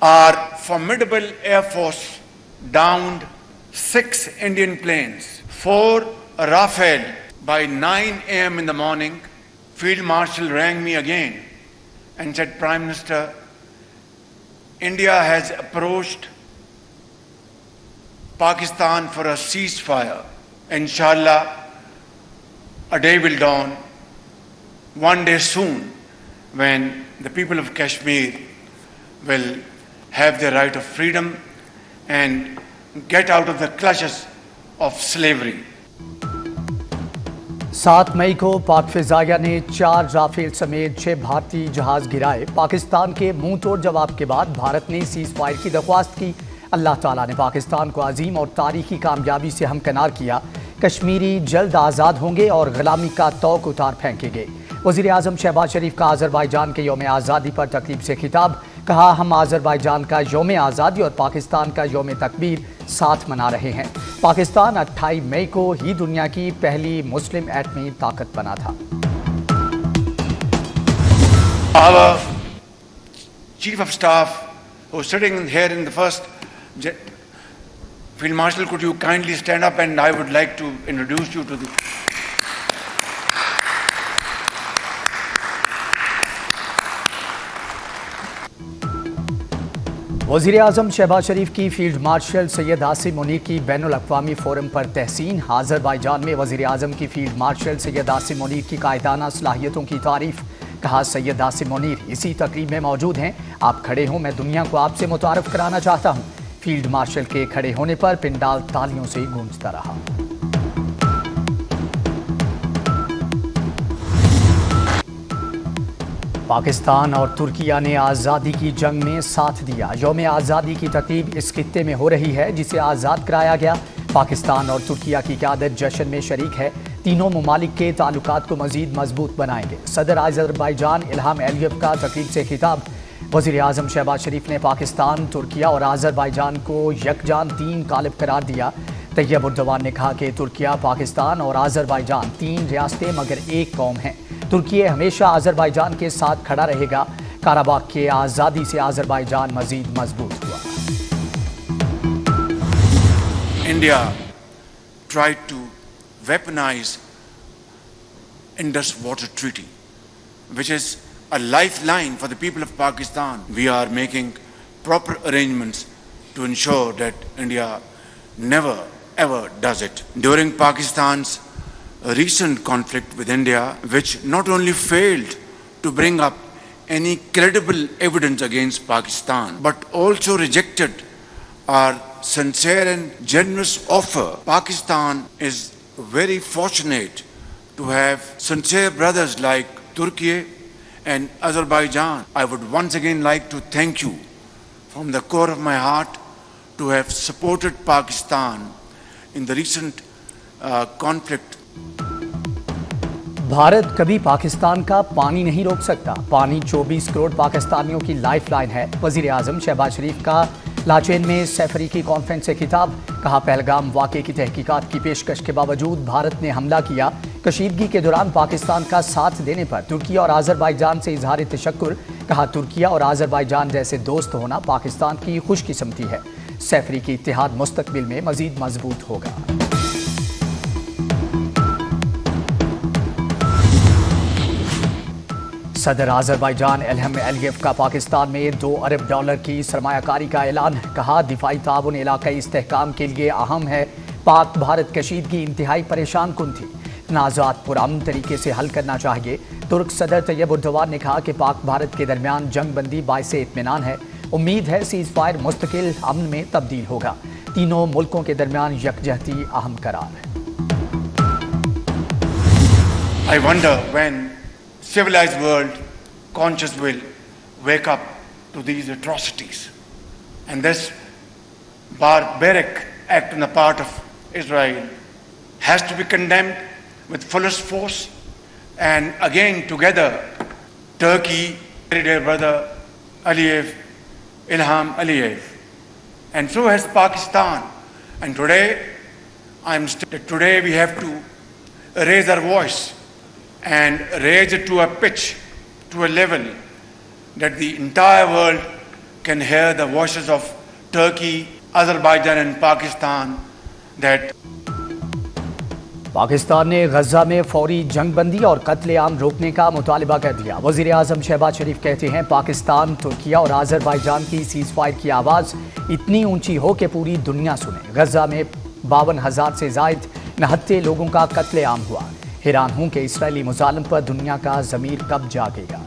Our formidable Air Force downed 6 Indian planes, 4 Rafale. By 9 a.m. in the morning, Field Marshal rang me again and said, Prime Minister, India has approached Pakistan for a ceasefire. Inshallah, a day will dawn, one day soon, when the people of Kashmir will have their right of freedom and get out of the clutches of slavery. 7 मई को पाक फिजाइया ने 4 Rafale समेत 6 भारतीय जहाज गिराए। पाकिस्तान के मुंह तोड़ जवाब के बाद भारत ने सीज फायर की दरख्वास्त की। अल्लाह ताला ने पाकिस्तान को अजीम और तारीखी कामयाबी से हमकिनार किया। कश्मीरी जल्द आज़ाद होंगे और गुलामी का तौक उतार फेंकेंगे। वज़ीर आज़म शहबाज शरीफ का आज़रबाईजान के यौम आज़ादी पर तकरीब से खिताब। कहा, हम आज़रबाईजान का यौम आज़ादी और पाकिस्तान का यौम तकबीर साथ मना रहे हैं। पाकिस्तान 28 मई को ही दुनिया की पहली मुस्लिम एटमी ताकत बना था। Our Chief of Staff, who is sitting here in the first, Field Marshal, could you kindly stand up, and I would like to introduce you to the... वज़ीर आज़म शहबाज शरीफ की फील्ड मार्शल सैयद आसिम मुनीर की बैनुल अक़वामी फ़ोरम पर तहसीन। आज़रबाईजान में वज़ीर आज़म की field marshal Syed Asim Munir की कायदाना सलाहियतों की तारीफ़। कहा, सैयद आसिम मुनीर इसी तकरीब में मौजूद हैं। आप खड़े हों, मैं दुनिया को आपसे मुतारफ़ कराना चाहता हूँ। फील्ड मार्शल के खड़े होने पर पिंडाल तालियों से गूंजता रहा। पाकिस्तान और तुर्किया ने आज़ादी की जंग में साथ दिया। यौम आज़ादी की तकरीब इस खित्ते में हो रही है जिसे आज़ाद कराया गया। पाकिस्तान और तुर्किया की क़यादत जश्न में शरीक है। तीनों ममालिक के ताल्लुकात को मज़ीद मजबूत बनाएंगे। सदर आज़रबाईजान इल्हाम अलीयव का तकरीब से खिताब। वज़ीर आज़म शहबाज शरीफ ने पाकिस्तान, तुर्किया और आज़रबाईजान को यकजान 3 कालिब करार दिया। तैयब उर्दवान ने कहा कि तुर्किया, पाकिस्तान और आज़रबाईजान 3 रियासतें मगर एक कौम हैं। तुर्किया हमेशा आज़रबाईजान के साथ खड़ा रहेगा। काराबाग के आज़ादी से आज़रबाईजान मज़ीद मजबूत हुआ। India tried to weaponize Indus Water Treaty, which is a lifeline for the people of Pakistan. We are making proper arrangements to ensure that India never ever does it. During Pakistan's recent conflict with India, which not only failed to bring up any credible evidence against Pakistan, but also rejected our sincere and generous offer, Pakistan is very fortunate to have sincere brothers like Turkey and Azerbaijan. I would once again like to thank you from the core of my heart to have supported Pakistan in the recent conflict. Bharat कभी पाकिस्तान का पानी नहीं रोक सकता। पानी 24 करोड़ पाकिस्तानियों की life line है। वज़ीर आज़म शहबाज शरीफ का लाचेन में सैफरी कॉन्फ्रेंस से खिताब। कहा, पहलगाम वाक़े की तहकीकात की पेशकश के बावजूद भारत ने हमला किया। कशीदगी के दौरान पाकिस्तान का साथ देने पर तुर्किया और आज़रबाईजान से इजहार तशक्कुर। कहा, तुर्किया और आज़रबाईजान जैसे दोस्त होना पाकिस्तान की खुशकिस्मती है। सैफरी की इत्तेहाद मुस्तकबिल में मज़ीद मजबूत होगा। सदर आज़रबाईजान इल्हाम अलीयव का पाकिस्तान में $2 अरब की सरमायाकारी का ऐलान। कहा, दिफाई ताउन इलाकाई इस्तेहकाम के लिए अहम है। पाक भारत कशीदगी इंतहाई परेशान कुन थी। तनाज़ात पुरअमन तरीके से हल करना चाहिए। तुर्क सदर तैयब उर्दवान ने कहा कि पाक भारत के दरमियान जंग बंदी बाइसे इत्मीनान है। उम्मीद है सीज फायर मुस्तकिल अमन में तब्दील होगा। तीनों मुल्कों के दरमियान यकजहती अहम करार। I wonder when civilized world conscious will wake up to these atrocities, and this barbaric act on the part of Israel has to be condemned with fullest force. And again together, Turkey, dear brother Aliyev, Ilham Aliyev, and so has Pakistan. And today we have to raise our voice and raise it to a pitch, to a level that the entire world can hear the voices of Turkey, Azerbaijan and Pakistan that Pakistan ने गजा में फौरी जंग बंदी और कत्ले आम रोकने का मुतालबा कर दिया। वज़ीर आज़म शहबाज शरीफ कहते हैं पाकिस्तान, तुर्किया और आज़रबाईजान की सीज़ फायर की आवाज़ इतनी ऊंची हो कि पूरी दुनिया सुने। गजा में 52,000 से ज़ायद नहत्ते लोगों का कत्ले आम हुआ। हैरान हूं कि इसराइली मुजालिम पर दुनिया का ज़मीर कब जागेगा।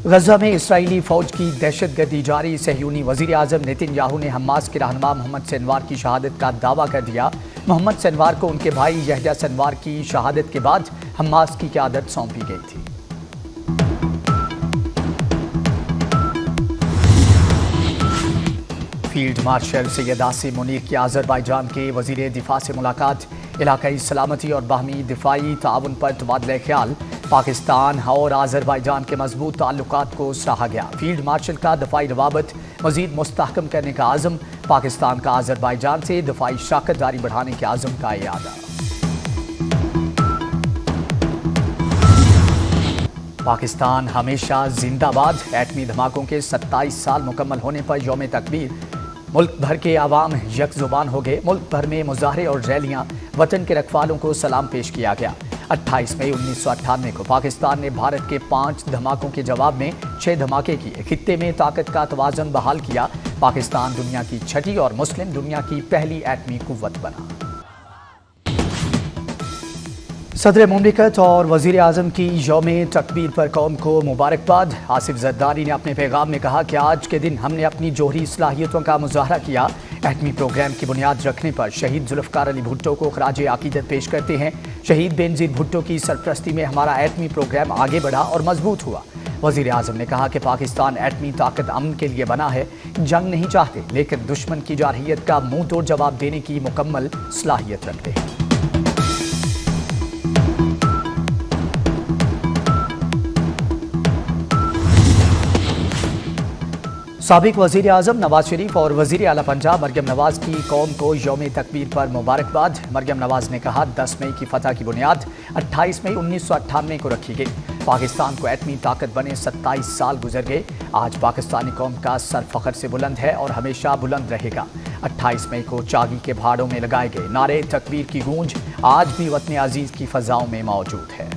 गजा में इसराइली फौज की दहशतगर्दी जारी। सहयूनी वजीर आज़म नेतन्याहू ने हमास के रहनुमा मोहम्मद सिनवार की शहादत का दावा कर दिया। मोहम्मद सिनवार को उनके भाई यहया सिनवार की शहादत के बाद हमास की क़यादत सौंपी गई थी। फील्ड मार्शल सैयद आसिम मुनीर की आज़रबाईजान के वज़ीर दिफा से मुलाकात। इलाकाई सलामती और बाहमी दिफाई ताउन पर तबादला ख्याल। पाकिस्तान और आज़रबाईजान के मजबूत ताल्लुकात को सराहा गया। फील्ड मार्शल का दफाई रवाबत मज़ीद मुस्तहकम करने का आज़म। पाकिस्तान का आज़रबाईजान से दफाई शराकतदारी बढ़ाने के आज़म का इरादा। पाकिस्तान हमेशा जिंदाबाद। एटमी धमाकों के 27 साल मुकम्मल होने पर यौम तकबीर मुल्क भर के आवाम यकजुबान हो गए। मुल्क भर में मुजाहरे और रैलियां, वतन के रखवालों को सलाम पेश किया गया। 28 मई 1998 को पाकिस्तान ने भारत के 5 धमाकों के जवाब में 6 धमाके किए। खित्ते में ताकत का तवाज़ुन बहाल किया। पाकिस्तान दुनिया की छठी और मुस्लिम दुनिया की पहली एटमी कुव्वत बना। सदर मुमलिकत और वज़ीर आज़म की यौम तकबीर पर कौम को मुबारकबाद। आसिफ जरदारी ने अपने पैगाम में कहा कि आज के दिन हमने अपनी जोहरी सलाहियतों का मुजाहरा किया। एटमी प्रोग्राम की बुनियाद रखने पर शहीद जुल्फ़कार अली भुट्टो को खराज अकीदत पेश करते हैं। शहीद बेनज़ीर भुट्टो की सरपरस्ती में हमारा एटमी प्रोग्राम आगे बढ़ा और मजबूत हुआ। वज़ीर आज़म ने कहा कि पाकिस्तान एटमी ताकत अमन के लिए बना है। जंग नहीं चाहते, लेकिन दुश्मन की जारहियत का मुंह तोड़ जवाब देने की मुकम्मल सलाहियत रखते हैं। साबिक वज़ीर आज़म नवाज शरीफ और वज़ीर आला पंजाब मरियम नवाज की कौम को यौम तकबीर पर मुबारकबाद। मरियम नवाज ने कहा 10 मई की फतह की बुनियाद 28 मई 1998 को रखी गई। पाकिस्तान को एटमी ताकत बने 27 साल गुजर गए। आज पाकिस्तानी कौम का सर फ़ख्र से बुलंद है और हमेशा बुलंद रहेगा। 28 मई को चागी के पहाड़ों में लगाए गए नारे तकबीर की गूंज आज भी वतन अजीज़ की फ़ज़ाओं में मौजूद है।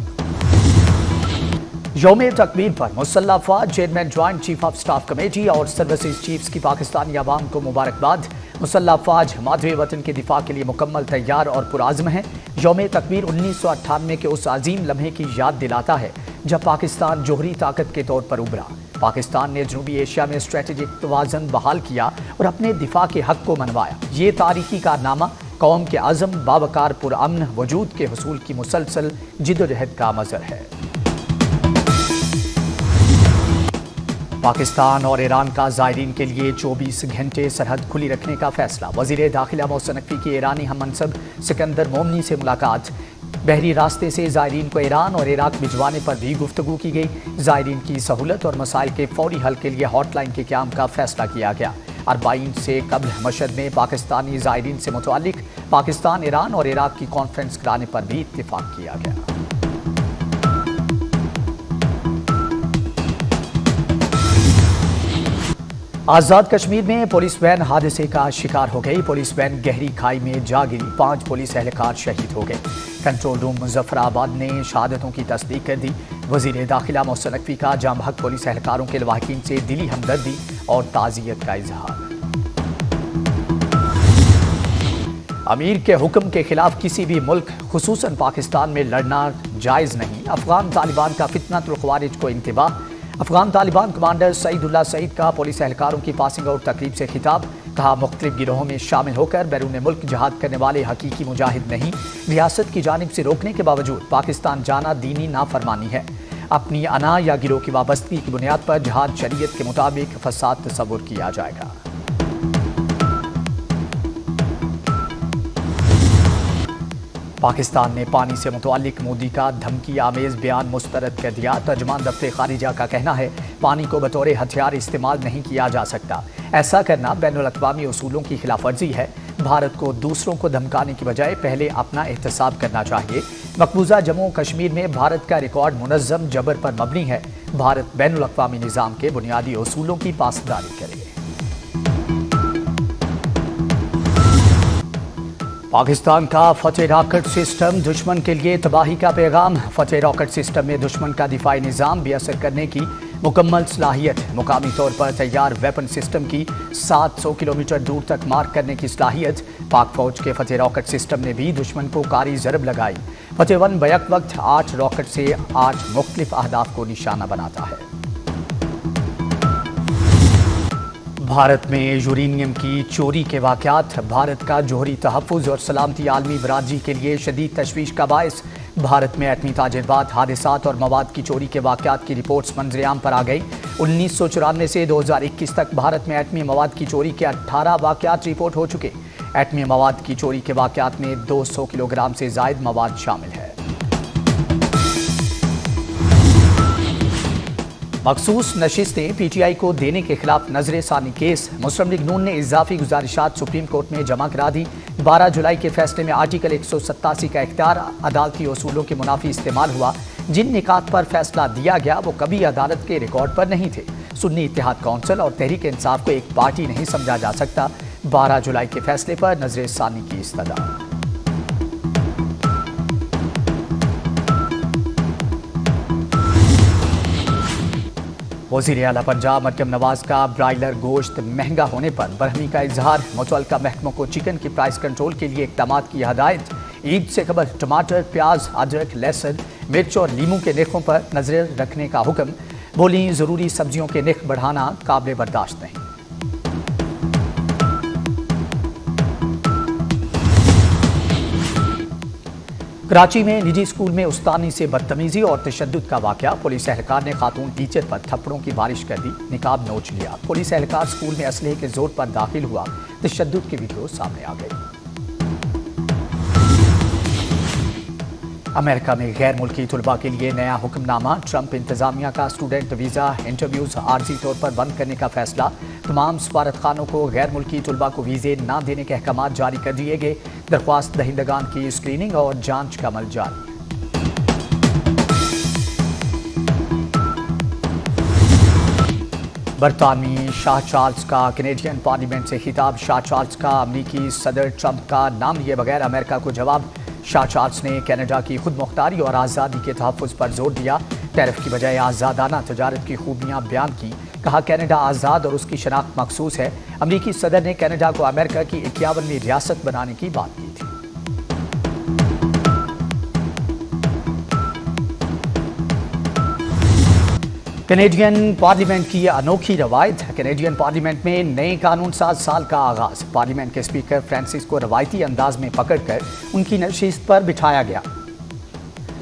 यौम तकबीर पर मुसल्लह अफ़वाज chairman joint chief of staff committee और सर्विसेज चीफ्स की पाकिस्तानी अवाम को मुबारकबाद। मुसल्लह अफ़वाज मादरे वतन के दिफा के लिए मुकम्मल तैयार और पुराज़्म है। यौम तकबीर 1998 के उस अजीम लम्हे की याद दिलाता है जब पाकिस्तान जोहरी ताकत के तौर पर उभरा। पाकिस्तान ने जनूबी एशिया में स्ट्रेटेजिक तवाज़ुन बहाल किया और अपने दिफा के हक़ को मनवाया। ये तारीखी कारनामा कौम के आज़म बावकार पुरअमन वजूद के हुसूल की मुसलसल जिद्दोजहद का मज़हर है। पाकिस्तान और ईरान का ज़ायरीन के लिए 24 घंटे सरहद खुली रखने का फैसला। वज़ीर दाखिला मोहसिन नकवी की ईरानी हम मनसब सिकंदर मोमनी से मुलाकात। बहरी रास्ते से ज़ायरीन को ईरान और इराक भिजवाने पर भी गुफ्तगू की गई। ज़ायरीन की सहूलत और मसाइल के फौरी हल के लिए हॉटलाइन के क़याम का फैसला किया गया। 40 से कबल मशहद में पाकिस्तानी ज़ायरीन से मुतालिक पाकिस्तान, ईरान और इराक की कॉन्फ्रेंस कराने पर भी इत्तिफाक किया गया। आज़ाद कश्मीर में पुलिस वैन हादसे का शिकार हो गई। पुलिस वैन गहरी खाई में जा गिरी। 5 पुलिस एहलकार शहीद हो गए। कंट्रोल रूम मुजफ्फराबाद ने शहादतों की तस्दीक कर दी। वज़ीर दाखिला मोहसिन नकवी का जाम हक पुलिस एहलकारों के लवाहिकीन से दिली हमदर्दी और ताज़ियत का इजहार। अमीर के हुक्म के खिलाफ किसी भी मुल्क खुसूसन पाकिस्तान में लड़ना जायज़ नहीं। अफगान तालिबान का फितनतुल ख़वारिज को इंतबाह। अफगान तालिबान कमांडर सईदुल्लाह सईद का पुलिस एहलकारों की पासिंग आउट तकरीब से खिताब। कहा मुख्तलिफ गिरोहों में शामिल होकर बैरून मुल्क जहाद करने वाले हकीकी मुजाहिद नहीं। रियासत की जानिब से रोकने के बावजूद पाकिस्तान जाना दीनी नाफरमानी है। अपनी अना या गिरोह की वाबस्तगी की बुनियाद पर जहाद शरीयत के मुताबिक फसाद तस्वुर किया जाएगा। पाकिस्तान ने पानी से मुतालिक मोदी का धमकी आमेज बयान मुस्तरद कर दिया। तर्जमान दफ्तर खारिजा का कहना है पानी को बतौर हथियार इस्तेमाल नहीं किया जा सकता। ऐसा करना बैनुल अक़वामी उसूलों की खिलाफ वर्जी है। भारत को दूसरों को धमकाने की बजाय पहले अपना एहतसाब करना चाहिए। مقبوضہ جموں کشمیر میں بھارت کا ریکارڈ منظم جبر پر مبنی ہے۔ بھارت بین الاقوامی نظام کے بنیادی اصولوں کی پاسداری کرے۔ پاکستان کا فتح راکٹ سسٹم دشمن کے لیے تباہی کا پیغام۔ فتح راکٹ سسٹم میں دشمن کا دفاعی نظام بے اثر کرنے کی مکمل صلاحیت۔ مقامی طور پر تیار ویپن سسٹم کی 700 کلومیٹر دور تک مار کرنے کی صلاحیت۔ پاک فوج کے فتح راکٹ سسٹم نے بھی دشمن کو کاری ضرب لگائی۔ فتح 1 بیک وقت 8 راکٹ سے 8 مختلف اہداف کو نشانہ بناتا ہے۔ بھارت میں یورینیم کی چوری کے واقعات بھارت کا جوہری تحفظ اور سلامتی عالمی برادری کے لیے شدید تشویش کا باعث۔ بھارت میں ایٹمی تاجرات، حادثات اور مواد کی چوری کے واقعات کی رپورٹس منظر عام پر آ گئی۔ 1994 سے 2021 تک بھارت میں ایٹمی مواد کی چوری کے 18 واقعات رپورٹ ہو چکے۔ ایٹمی مواد کی چوری کے واقعات میں 200 کلو گرام سے زائد مواد شامل ہے۔ مخصوص نشستیں پی ٹی آئی کو دینے کے خلاف نظر ثانی کیس۔ مسلم لیگ نون نے اضافی گزارشات سپریم کورٹ میں جمع کرا دی۔ 12 جولائی کے فیصلے میں آرٹیکل 187 کا اختیار عدالتی اصولوں کے منافی استعمال ہوا۔ جن نکات پر فیصلہ دیا گیا وہ کبھی عدالت کے ریکارڈ پر نہیں تھے۔ سنی اتحاد کونسل اور تحریک انصاف کو ایک پارٹی نہیں سمجھا جا سکتا۔ 12 جولائی کے فیصلے پر نظر ثانی کی استدعا۔ وزیر اعلیٰ پنجاب مریم نواز کا برائلر گوشت مہنگا ہونے پر برہمی کا اظہار۔ متعلقہ محکموں کو چکن کی پرائس کنٹرول کے لیے اقدامات کی ہدایت۔ عید سے قبل ٹماٹر، پیاز، ادرک، لہسن، مرچ اور لیموں کے نرخوں پر نظر رکھنے کا حکم۔ بولیں ضروری سبزیوں کے نرخ بڑھانا قابل برداشت نہیں۔ کراچی میں نجی اسکول میں استانی سے بدتمیزی اور تشدد کا واقعہ۔ پولیس اہلکار نے خاتون ٹیچر پر تھپڑوں کی بارش کر دی، نقاب نوچ لیا۔ پولیس اہلکار اسکول میں اسلحے کے زور پر داخل ہوا، تشدد کی ویڈیو سامنے آ گئی۔ امریکہ میں غیر ملکی طلباء کے لیے نیا حکم نامہ۔ ٹرمپ انتظامیہ کا اسٹوڈنٹ ویزا انٹرویوز عارضی طور پر بند کرنے کا فیصلہ۔ تمام سفارت خانوں کو غیر ملکی طلباء کو ویزے نہ دینے کے احکامات جاری کر دیے گئے۔ درخواست دہندگان کی اسکریننگ اور جانچ کا عمل جاری۔ برطانوی شاہ چارلز کا کینیڈین پارلیمنٹ سے خطاب۔ شاہ چارلز کا امریکی صدر ٹرمپ کا نام لیے بغیر امریکہ کو جواب۔ شاہ چارلز نے کینیڈا کی خود مختاری اور آزادی کے تحفظ پر زور دیا۔ ٹیرف کی بجائے آزادانہ تجارت کی خوبیاں بیان کی۔ کہا کینیڈا آزاد اور اس کی شناخت مخصوص ہے۔ امریکی صدر نے کینیڈا کو امریکہ کی 51ویں ریاست بنانے کی بات کی تھی۔ کینیڈین پارلیمنٹ کی انوکھی روایت۔ کینیڈین پارلیمنٹ میں نئے قانون ساز سال کا آغاز۔ پارلیمنٹ کے اسپیکر فرانسس کو روایتی انداز میں پکڑ کر ان کی نشست پر بٹھایا گیا۔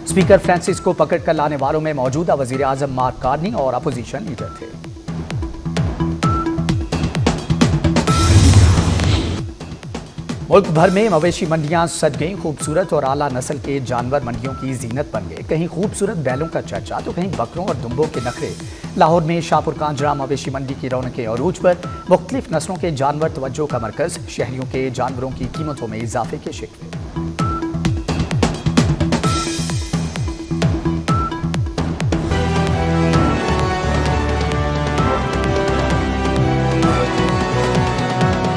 اسپیکر فرانسس کو پکڑ کر لانے والوں میں موجودہ وزیر اعظم مارک کارنی اور اپوزیشن لیڈر تھے۔ ملک بھر میں مویشی منڈیاں سج گئیں۔ خوبصورت اور اعلیٰ نسل کے جانور منڈیوں کی زینت بن گئے۔ کہیں خوبصورت بیلوں کا چرچا تو کہیں بکروں اور دمبوں کے نخرے۔ لاہور میں شاہپور کانجرا مویشی منڈی کی رونقیں عروج پر۔ مختلف نسلوں کے جانور توجہ کا مرکز۔ شہریوں کے جانوروں کی قیمتوں میں اضافے کے شکوے۔